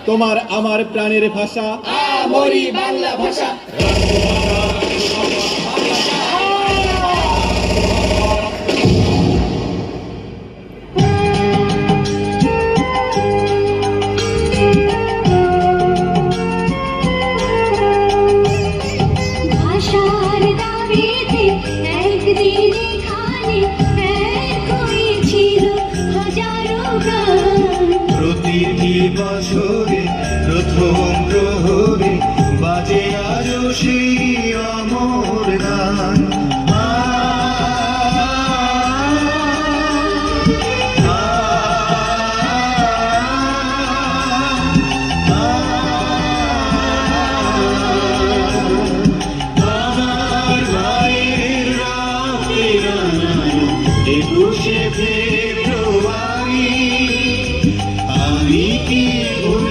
তোমার আমার প্রাণের ভাষা আমারই বাংলা ভাষা। ভাষার দাবিতে একদিন এখানে এক হয়েছিল হাজারো গান। প্রতিটি বছরে প্রথম প্রহরে বাজে আজও সেই অমর গান।